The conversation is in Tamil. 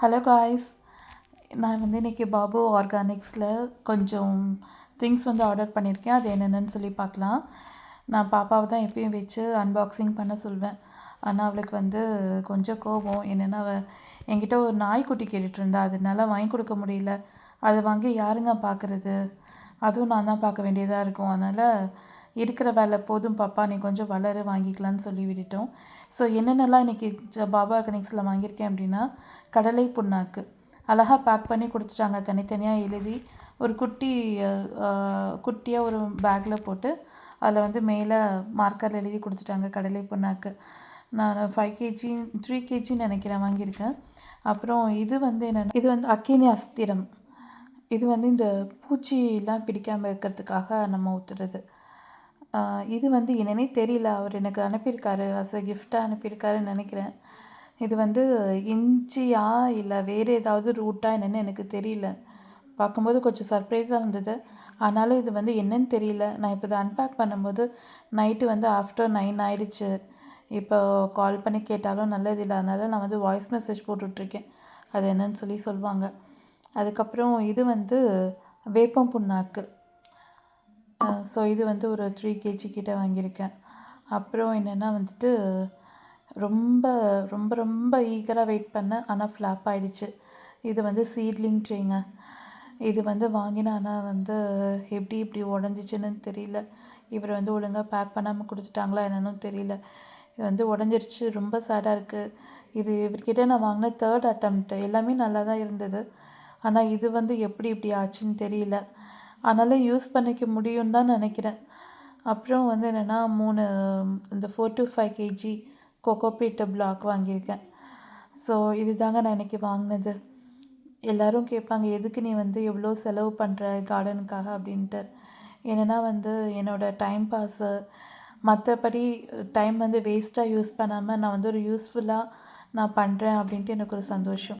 ஹலோ காய்ஸ், நான் வந்து இன்றைக்கி பாபு ஆர்கானிக்ஸில் கொஞ்சம் திங்ஸ் வந்து ஆர்டர் பண்ணியிருக்கேன். அது என்னென்னு சொல்லி பார்க்கலாம். நான் பாப்பாவை தான் எப்பயும் வச்சு அன்பாக்சிங் பண்ண சொல்வேன். ஆனால் அவளுக்கு வந்து கொஞ்சம் கோபம். என்னென்னா என்கிட்ட ஒரு நாய்க்குட்டி கேட்டுட்டு இருந்தா, அதனால வாங்கி கொடுக்க முடியல. அதை வாங்கி யாருங்க பார்க்குறது? அதுவும் நான் தான் பார்க்க வேண்டியதாக இருக்கும். அதனால் இருக்கிற வேலை போதும் பாப்பா, நீ கொஞ்சம் வளர, வாங்கிக்கலான்னு சொல்லி விட்டுட்டோம். ஸோ என்னென்னலாம் இன்றைக்கி பாபா ஆர்கானிக்ஸில் வாங்கியிருக்கேன் அப்படின்னா, கடலை புண்ணாக்கு அழகாக பேக் பண்ணி கொடுத்துட்டாங்க. தனித்தனியாக எழுதி ஒரு குட்டியாக ஒரு பேக்கில் போட்டு அதில் வந்து மேலே மார்க்கரில் எழுதி கொடுத்துட்டாங்க. கடலை புண்ணாக்கு நான் 5 கேஜி 3 கேஜின்னு நினைக்கிறேன் வாங்கியிருக்கேன். அப்புறம் இது வந்து என்னென்னா, இது வந்து அக்கினி அஸ்திரம். இது வந்து இந்த பூச்சிலாம் பிடிக்காமல் இருக்கிறதுக்காக நம்ம ஊற்றுறது. இது வந்து என்னன்னே தெரியல, அவர் எனக்கு அனுப்பியிருக்காரு, அஸ் அ கிஃப்டாக அனுப்பியிருக்காருன்னு நினைக்கிறேன். இது வந்து இஞ்சியா இல்லை வேறு ஏதாவது ரூட்டா என்னென்னு எனக்கு தெரியல. பார்க்கும்போது கொஞ்சம் சர்ப்ரைஸாக இருந்தது. ஆனாலும் இது வந்து என்னன்னு தெரியல. நான் இப்போ இதை அன்பேக் பண்ணும்போது நைட்டு வந்து ஆஃப்டர் 9 ஆகிடுச்சு. இப்போ கால் பண்ணி கேட்டாலும் நல்லதில்லை. அதனால் நான் வந்து வாய்ஸ் மெசேஜ் போட்டுட்ருக்கேன், அது என்னன்னு சொல்லி சொல்லுவாங்க. அதுக்கப்புறம் இது வந்து வேப்பம் புண்ணாக்கு. ஸோ இது வந்து ஒரு 3 கேஜி கிட்ட வாங்கியிருக்கேன். அப்புறம் என்னென்னா வந்துட்டு ரொம்ப ரொம்ப ரொம்ப ஈகராக வெயிட் பண்ணேன், ஆனால் ஃப்ளாப் ஆகிடுச்சு. இது வந்து சீட்லிங் ட்ரீங்க. இது வந்து வாங்கினா ஆனால் வந்து எப்படி இப்படி உடஞ்சிச்சின்னு தெரியல. இவர் வந்து ஒழுங்காக பேக் பண்ணாமல் கொடுத்துட்டாங்களா என்னன்னு தெரியல. இது வந்து உடஞ்சிருச்சு. ரொம்ப சேடாக இருக்குது. இது இவர்கிட்ட நான் வாங்கின 3rd அட்டெம்ப்ட். எல்லாமே நல்லா தான் இருந்தது. ஆனால் இது வந்து எப்படி இப்படி ஆச்சுன்னு தெரியல. அதனால் யூஸ் பண்ணிக்க முடியும்னு தான் நினைக்கிறேன். அப்புறம் வந்து என்னென்னா 3 இந்த 4 to 5 கேஜி கோகோபீட் பிளாக் வாங்கியிருக்கேன். ஸோ இது தாங்க நான் இன்றைக்கி வாங்கினது. எல்லோரும் கேட்பாங்க, எதுக்கு நீ வந்து எவ்வளோ செலவு பண்ணுற கார்டனுக்காக அப்படின்ட்டு. என்னென்னா வந்து என்னோடய டைம் பாஸு, மற்றபடி டைம் வந்து வேஸ்ட்டாக யூஸ் பண்ணாமல் நான் வந்து ஒரு யூஸ்ஃபுல்லாக நான் பண்ணுறேன் அப்படின்ட்டு எனக்கு ஒரு சந்தோஷம்.